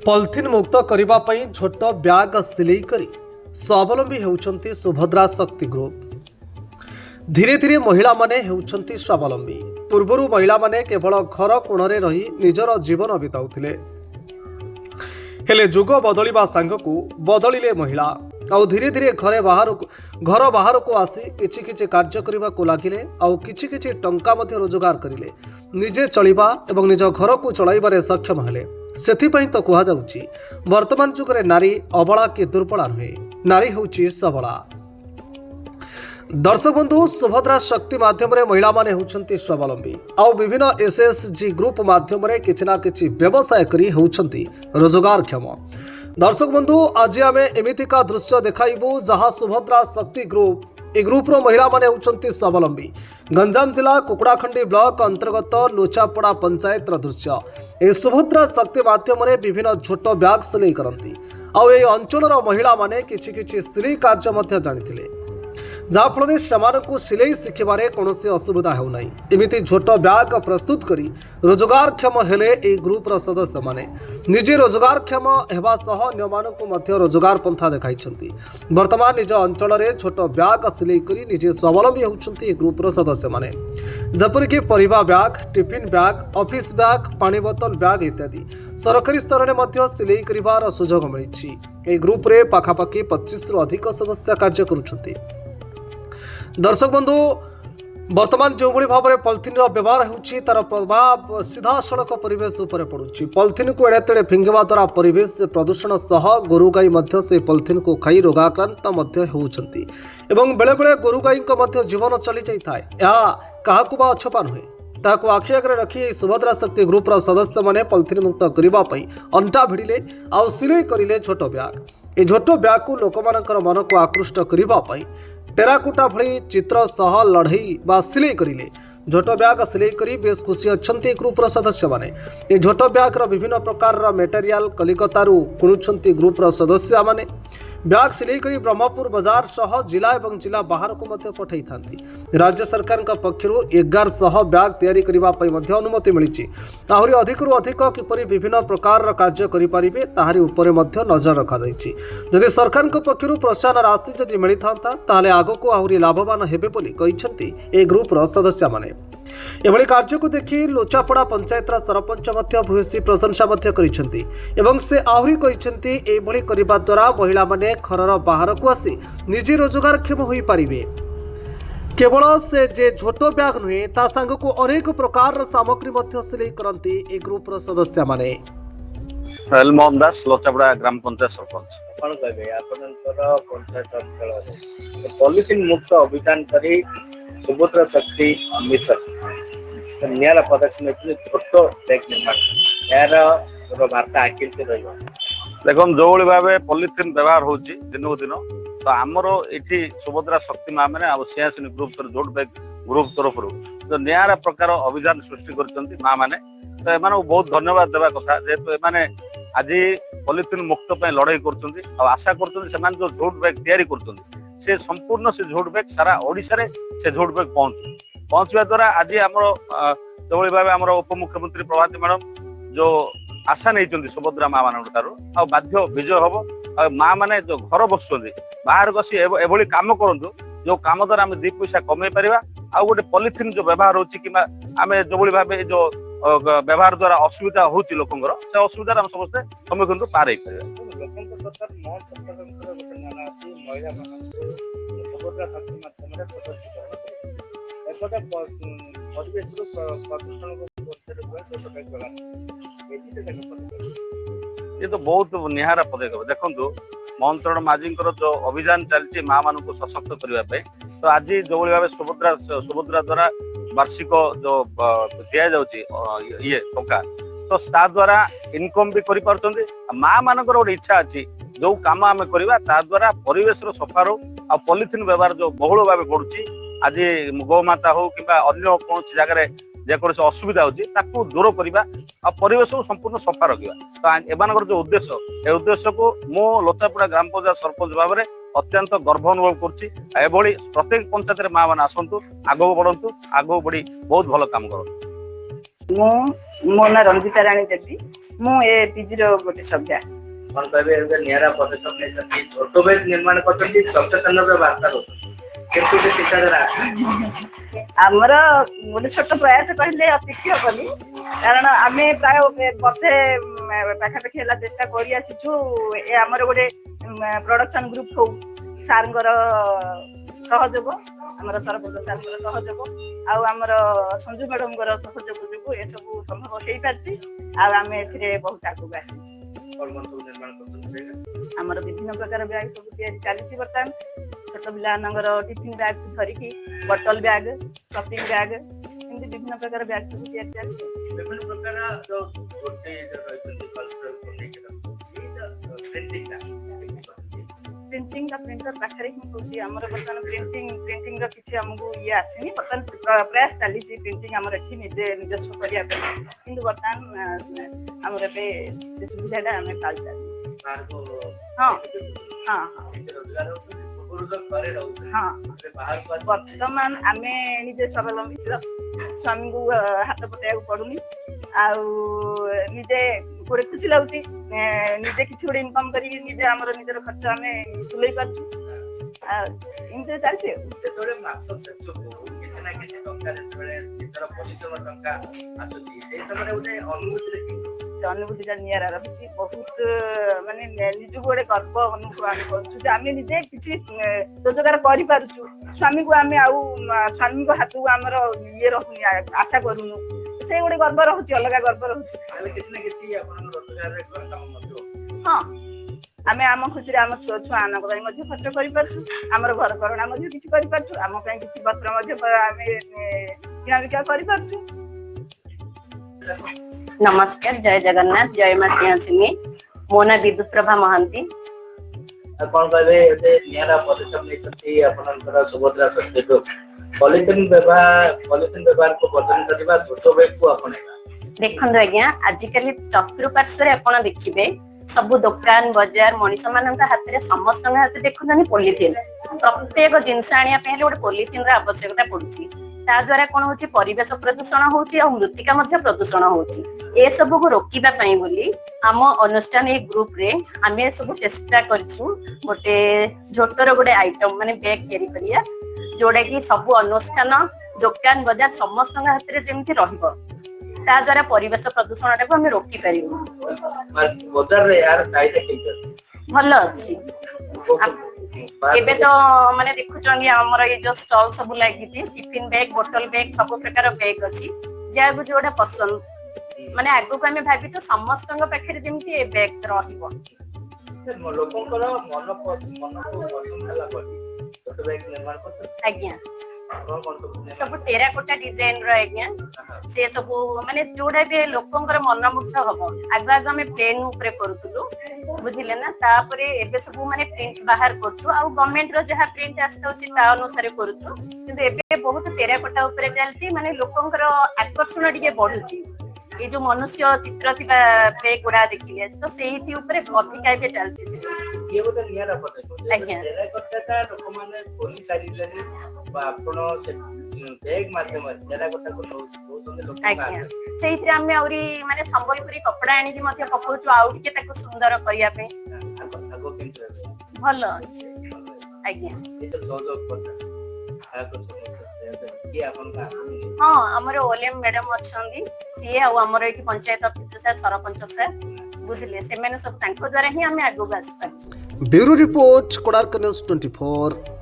Polythene मुक्त करने पर छोट ब्याग सिलाई करी स्वावलंबी होउछंती सुभद्रा शक्ति ग्रुप। धीरे धीरे महिला माने होउछंती स्वावलंबी। पूर्वरु महिला माने केवल घर कोणरे रही निजर जीवन बिताउथिले, हेले जुग बदलिबा सांगकु बदलिले महिला आउ धीरे धीरे घर बाहर को आसी किछि किछि कार्य करबा को लागिले आउ किछि किछि टंका मध्ये रोजगार करिले, निजे चलिबा एवं निज घर को चलाइबारे सक्षम हेले। सेथिपई तो कहा जाउची वर्तमान जुगरे नारी अबला कि दुर्बला नुहे, नारी होउची सबला। दर्शक बंधु, सुभद्रा शक्ति माध्यम महिला माने होउछंती स्वावलंबी आउ विभिन्न एसएसजी ग्रुप माध्यम किछि ना किछि व्यवसाय करी होउछंती रोजगारक्षम। दर्शक बंधु, आज आम एमितिका दृश्य देखाइबू जहाँ सुभद्रा शक्ति ग्रुप ए ग्रुप्र महिला माने होउछंती स्वावलंबी। गंजाम जिला कुकुड़ाखंडी ब्लॉक अंतर्गत लोचापड़ा पंचायत दृश्य। ए सुभद्रा शक्ति माध्यम विभिन्न छोट ब्याग सिलाई करती आउ ए अंचल महिला माने किछि किछि सिलाई कार्य मध्य जानिथिले, जाफल से सिलाई शिखबारे कौन असुविधा होना। एमती छोट ब्याग प्रस्तुत करी रोजगारक्षम हेले ए ग्रुप्र सदस्य माने निजे रोजगारक्षम हेबा सह अन्य मानकु मध्य रोजगार पंथा देखाइछंती। वर्तमान निज अंचल में छोट ब्याग सिलाई करी निजे स्वावलंबी होउछंती ए ग्रुप्र सदस्य माने, जपरिक परिबा bag, tiffin bag, office bag, पानी बोतल ब्याग इत्यादि सरकारी स्तर में मध्य सिलाई करिवार सुजोग मिलिछि। ए ग्रुप रे पाखापाखि 25 रु अधिक सदस्य कार्य करुछंती। दर्शक बंधु, वर्तमान जो भाव में पॉलिथिन व्यवहार होउछि तार प्रभाव सीधा सड़क परिवेश उपर पड़ुछि। पॉलिथिन को एड़े तेड़े फिंगिबा द्वारा परिवेश प्रदूषण सह गोरु गाई मध्य से पॉलिथिन को खाई रोगाक्रांत मध्य होउछंती एवं बेले बेले गोरु गाई मध्य जीवन चली जाइथाय। यह काहाकु बा अछपा नुहे, ताकू आखि आगे रखी सुभद्रा शक्ति ग्रुप्र सदस्य माने पॉलिथिन मुक्त करने अंटा भिड़िले आउ सिलाई करिले छोट ब्याग। ए छोट ब्याग को लोकमानकर मन को आकृष्ट करने टेराकोटा भली चित्र सह लड़ई बा सिलाई करिले झोट ब्याग सिलाई करी बेस खुशी अच्छंती ग्रुप्र सदस्य माने। ए झोट ब्याग विभिन्न प्रकार मेटेरियल कलिकतारू किणुछंती ग्रुप्र सदस्य माने। ब्याग सिलाई करी ब्रह्मपुर बाजार सह जिला एवं जिला बाहर को मध्य पठाई थांती। राज्य सरकार पक्षरु 1100 ब्याग तैयारी करबा पई मध्य अनुमति मिलिछि। आहुरी अधिकरु अधिक किपरि विभिन्न प्रकार कार्य करि परिबे ताहारी उपरे मध्य नजर रखा जाइछि। जदि सरकार पक्षरु प्रोत्साहन राशि जदि मिलि थांता ताहाले आगको आहुरी लाभवान हेबे बोली कहिसंती ए ग्रुप्र सदस्य माने। एभली कार्य को देखि लोचापड़ा पंचायत सरपंच मध्य भूयसी प्रशंसा मध्य करिसंती एवं से आहुरी कहिसंती एभली करिबा द्वारा महिला माने घरर बाहर को आसी निजे रोजगारक्षम होई पारिबे। केवल से जे झोट ब्याग नुहे ता संग को अनेक प्रकार सामग्री मध्य सिलाई करंती ए ग्रुप्र सदस्य माने। मोहन दास, लोचापड़ा ग्राम पंचायत सरपंच। कौन कहबे आपनकर पंचायत अंचल पॉलिथिन मुक्त अभियान करी सुभद्रा शक्ति मिशन नियारा पदक्षेप छोट बैग निर्माण यार वार्ता आकिल रहिबो। देखो जो भाव पॉलिथिन व्यवहार होची दिन दिन तो आमर ये सुभद्रा शक्ति माँ मैंने सिंहासिनी ग्रुप जोट बैग ग्रुप तरफ जो नियारा प्रकार अभियान सृष्टि कर माँ मैंने तो एम बहुत धन्यवाद देवा कथा जेहेतु एम आज पॉलिथिन मुक्त लड़ाई कर आशा कर जो झोट बैग या संपूर्ण से झोट बैग सारा ओडिशा से झोट बैग पहुंचवा द्वारा आज आम जो भाव आम उपमुख्यमंत्री प्रभाती मैडम जो आशा नहीं सुभद्रा माँ मान बाध्य विजय हम माँ मैंने जो घर बस बाहर बसी एभली कम करूँ जो कम द्वारा आम 2 पैसा कमे पारिबा आ गोटे पॉलिथिन जो व्यवहार होची कि आम जो भाव जो व्यवहार द्वारा असुविधा होची लोकंगर से असुविधा हम समस्ते सम्मुखीन पार हो ये तो बहुत निहारा पदक्षेप। देखो मंत्रण माझी जो अभियान चलती माँ मान को सशक्त करने तो आज जो भाव सुभद्रा द्वारा वार्षिक जो दिया जाउची ये टंका तो ता द्वारा इनकम भी करि पारछन्ती। माँ मानकर गोटे इच्छा अच्छी जो काम आम करवा ता द्वारा परिवेश सफा रो आ पॉलिथिन व्यवहार जो बहुल भाव बढ़ुची आज गोमाता हो कि अन्य कौन जगह जेकोसी असुविधा होती दूर करवा आ परिवेश को संपूर्ण सफा रखा तो एमानकर जो उद्देश्य को मो लोचापड़ा ग्राम पंचायत सरपंच भाव में अत्यंत गर्व अनुभव करुच्ची। प्रत्येक पंचायत माँ मैंने आसतु आगू बढ़ु आगू बढ़ी बहुत भल काम कर। मो ना रंजिता राणी देवी ମୁଁ ଏ ପିଜି ର ଗୋଟେ ସଭ୍ୟା। କଣ କହିବେ ଏବେ ନିଆରା ପଦକ୍ଷେପ ନେଇଛନ୍ତି, ଝୋଟ ବ୍ୟାଗ୍ ନିର୍ମାଣ କରିଛନ୍ତି, ସଚେତନର ବାର୍ତ୍ତା ରହୁଛନ୍ତି, କିନ୍ତୁ ସେ ଚିନ୍ତାଧାରା ଆମର ଗୋଟେ ଛୋଟ ପ୍ରୟାସ କହିଲେ ଅତ୍ୟୁକ୍ତି ହବନି, କାରଣ ଆମେ ପ୍ରାୟ ବର୍ଷେ ପାଖାପାଖି ହେଲା ଚେଷ୍ଟା କରି ଆସିଛୁ। ଏ ଆମର ଗୋଟେ ପ୍ରଡକ୍ସନ ଗ୍ରୁପ ହଉ, ସାର୍ଙ୍କର ସହଯୋଗ, ଆମର ସରପଞ୍ଚ ସାର୍ଙ୍କର ସହଯୋଗ, ଆଉ ଆମର ସଞ୍ଜୁ ମ୍ୟାଡମଙ୍କର ସହଯୋଗ ଯୋଗୁଁ ଏସବୁ ସମ୍ଭବ ହେଇପାରିଛି। ଆଉ ଆମେ ଏଥିରେ ବହୁତ ଆଗକୁ ଆସିଛୁ। କଣ କଣ ସବୁ ନିର୍ମାଣ କରୁଛନ୍ତି? ଆମର ବିଭିନ୍ନ ପ୍ରକାର ବ୍ୟାଗ୍ ସବୁ ତିଆରି ଚାଲିଛି ବର୍ତ୍ତମାନ। ଛୋଟ ପିଲାମାନଙ୍କର ଟିଫିନ ବ୍ୟାଗ୍ ଧରିକି ବଟଲ ବ୍ୟାଗ୍, ସପିଂ ବ୍ୟାଗ୍, ଏମିତି ବିଭିନ୍ନ ପ୍ରକାର ବ୍ୟାଗ୍ ସବୁ ତିଆରି ଚାଲିଛି। ବିଭିନ୍ନ ପ୍ରକାର ଯୋଉ ଗୋଟେ ରହିଛନ୍ତି ପ୍ରିଣ୍ଟିଂ ର ପ୍ରିଣ୍ଟର ପାଖରେ ହିଁ କହୁଛି, ଆମର ବର୍ତ୍ତମାନ ପ୍ରିଣ୍ଟିଂ ର କିଛି ଆମକୁ ଇଏ ଆସିନି। ବର୍ତ୍ତମାନ ପ୍ରୟାସ ଚାଲିଛି ପ୍ରିଣ୍ଟିଂ ଆମର ଏଠି ନିଜସ୍ୱ କରିବା ପାଇଁ, କିନ୍ତୁ ବର୍ତ୍ତମାନ ଆମର ଏବେ ସେ ସୁବିଧାଟା ଆମେ ପାଇପାରିବୁ। ହଁ ହଁ ହଁ ବର୍ତ୍ତମାନ ଆମେ ନିଜେ ସ୍ୱାବଲମ୍ବୀ, ସ୍ୱାମୀଙ୍କୁ ହାତ ପତେଇବାକୁ ପଡୁନି, ଆଉ ନିଜେ ଗୋଟେ ଖୁସି ଲାଗୁଛି, ନିଜେ କିଛି ଗୋଟେ ଇନକମ କରିକି ନିଜେ ଆମର ନିଜର ଖର୍ଚ୍ଚ ଆମେ ତୁଲେଇ ପାରୁଛୁ। ଏମିତି ଚାଲିଛି ଆଉ। ଯେତେବେଳେ ମାସ ଶେଷକୁ କିଛି ନା କିଛି ଟଙ୍କା ଯେତେବେଳେ ନିଜର ପରିଶ୍ରମ ଟଙ୍କା ଆସୁଛି, ସେଇ ସମୟରେ ଗୋଟେ ଅନୁଭୂତିରେ ଅନୁଭୂତିଟା ନିଆରା ରହୁଛି। ବହୁତ ମାନେ ନିଜକୁ ଗୋଟେ ଗର୍ବ ଅନୁଭବ ଆମେ କରୁଛୁ ଯେ ଆମେ ନିଜେ କିଛି ରୋଜଗାର କରିପାରୁଛୁ। ସ୍ୱାମୀଙ୍କୁ ଆମେ ଆଉ ସ୍ୱାମୀଙ୍କ ହାତକୁ ଆମର ଇଏ ରହୁନି, ଆଶା କରୁନୁ। ସେ ଗୋଟେ ଗର୍ବ ରହୁଛି, ଅଲଗା ଗର୍ବ ରହୁଛି। କିଛି ନା କିଛି ଆପଣଙ୍କ ରୋଜଗାରରେ ଘର କାମ ମଧ୍ୟ ହଁ, ଆମେ ଆମ ଖୁସିରେ ଆମ ଛୁଆମାନଙ୍କ ପାଇଁ ମଧ୍ୟ ଖର୍ଚ୍ଚ କରିପାରୁଛୁ, ଆମର ଘର କରଣା ମଧ୍ୟ କିଛି କରିପାରୁଛୁ, ଆମ ପାଇଁ କିଛି ବସ୍ତ୍ର ମଧ୍ୟ ଆମେ କିଣାବିକା କରିପାରୁଛୁ। ନମସ୍କାର, ଜୟ ଜଗନ୍ନାଥ, ଜୟ ମା ସିଂହାସିନୀ। ମୋ ନାଁ ବିଦ୍ୟୁତ ପ୍ରଭା ମହାନ୍ତି। କଣ କହିବେ ଏବେ ନିଆରା ପଦକ୍ଷେପ ନେଇଛନ୍ତି ଆପଣଙ୍କର ସୁଭଦ୍ରା ଶକ୍ତି ଗ୍ରୁପ, ପଲିଥିନ୍ ବ୍ୟବହାରକୁ ବର୍ଜନ କରିବା, ଝୋଟ ବ୍ୟାଗକୁ ଆପଣେଇବା? ଦେଖନ୍ତୁ ଆଜ୍ଞା, ଆଜିକାଲି ଚତୁଃପାର୍ଶ୍ୱରେ ଆପଣ ଦେଖିବେ ସବୁ ଦୋକାନ ବଜାର ମଣିଷ ମାନଙ୍କ ହାତରେ, ସମସ୍ତଙ୍କ ହାତରେ ଦେଖୁଛନ୍ତି ପଲିଥିନ୍। ପ୍ରତ୍ୟେକ ଜିନିଷ ଆଣିବା ପାଇଁ ହେଲେ ଗୋଟେ ପଲିଥିନ୍ ର ଆବଶ୍ୟକତା ପଡୁଛି। ତା ଦ୍ଵାରା କଣ ହଉଛି, ପରିବେଶ ପ୍ରଦୂଷଣ ହଉଛି ଆଉ ମୃତ୍ତିକା ମଧ୍ୟ ପ୍ରଦୂଷଣ ହଉଛି। ଏସବୁକୁ ରୋକିବା ପାଇଁ ବୋଲି ଆମ ଅନୁଷ୍ଠାନ ଏଇ ଗ୍ରୁପ ରେ ଆମେ ସବୁ ଚେଷ୍ଟା କରିଛୁ ଗୋଟେ ଝୋଟର ଗୋଟେ ଆଇଟମ ମାନେ ବ୍ୟାଗ୍ ତିଆରି କରିବା, ଯୋଉଟା କି ସବୁ ଅନୁଷ୍ଠାନ, ଦୋକାନ ବଜାର ସମସ୍ତଙ୍କ ହାତରେ ଯେମିତି ରହିବ। ତା ଦ୍ଵାରା ପରିବେଶ ପ୍ରଦୂଷଣ ଟାକୁ ଆମେ ରୋକି ପାରିବୁ। ବଜାରରେ ଏହାର ଚାହିଦା କେମିତି ଅଛି? ଭଲ ଅଛି। ଏବେ ତ ମାନେ ଦେଖୁଛନ୍ତି ଆମର ଏଇ ଯୋଉ ଷ୍ଟଲ ସବୁ ଲାଗିଛି, ଟିଫିନ ବ୍ୟାଗ, ବୋଟଲ ବ୍ୟାଗ, ସବୁ ପ୍ରକାର ବ୍ୟାଗ ଅଛି, ଯାହାକୁ ଯୋଉଟା ପସନ୍ଦ। ମାନେ ଆଗକୁ ଆମେ ଭାବିଛୁ ସମସ୍ତଙ୍କ ପାଖରେ ଯେମିତି ଏ ବ୍ୟାଗ ରହିବ। ଲୋକଙ୍କର ମନକୁ ପସନ୍ଦ ହେଲା ପରେ ଝୋଟ ବ୍ୟାଗ ନିର୍ମାଣ କରୁଛନ୍ତି? ଆଜ୍ଞା, ସବୁ ଟେରାକୋଟା ଡିଜାଇନ ର ଆଜ୍ଞା, ସେ ସବୁ ମାନେ ଯୋଉଟା ବି ଲୋକଙ୍କର ମନମୁଗ୍ଧ ହବ। ଆଗ ଆମେ ପ୍ଲେନ ଉପରେ କରୁଥିଲୁ, ବୁଝିଲେ ନା, ତାପରେ ଏବେ ସବୁ ମାନେ ପ୍ରିଣ୍ଟ ବାହାର କରୁଛୁ, ଆଉ ଗଭର୍ଣ୍ଣମେଣ୍ଟ ର ଯାହା ପ୍ରିଣ୍ଟ ଆସିଥାଉଛି ତା ଅନୁସାରେ କରୁଛୁ। କିନ୍ତୁ ଏବେ ବହୁତ ଟେରାକୋଟା ଉପରେ ଚାଲିଛି, ମାନେ ଲୋକଙ୍କର ଆକର୍ଷଣ ଟିକେ ବଢୁଛି। ଏଇ ଯୋଉ ମନୁଷ୍ୟ ଚିତ୍ର ଥିବା ବ୍ୟାଗ ଗୁଡା ଦେଖିଲେ ତ ସେଇଥି ଉପରେ ଅଧିକା ଏବେ ଚାଲିଛି। ଇଏ ଗୋଟେ ନିଆରା ପଦକ୍ଷେପ। ଆଜ୍ଞା, ଟେରାକୋଟା ଲୋକମାନେ ଖୋଲି ସାରିଲେଣି, ଆପଣ ସେ ବ୍ୟାଗ ମାଧ୍ୟମରେ ଟେରାକୋଟାକୁ ନଉଛନ୍ତି ଲୋକଙ୍କ ଆଗରେ। ସେଇଥିରେ ଆମେ ଆହୁରି ମାନେ ସମ୍ବଲପୁରୀ କପଡା ଆଣିକି ମଧ୍ୟ ପକଉଛୁ, ଆଉ ଟିକେ ତାକୁ ସୁନ୍ଦର କରିବା ପାଇଁ। ଭଲ ଆଜ୍ଞା। ହଁ, ଆମର ଓଲିଏମ ମ୍ୟାଡାମ ଅଛନ୍ତି, ସିଏ ଆଉ ଆମର ଏଇଠି ପଞ୍ଚାୟତ ଅଫିସର ସରପଞ୍ଚ ସାର୍, ବୁଝିଲେ, ସେମାନେ ସବୁ ତାଙ୍କ ଦ୍ଵାରା ହିଁ ଆମେ ଆଗକୁ ଆସିପାରିବୁ। Bureau report, Konark news 24।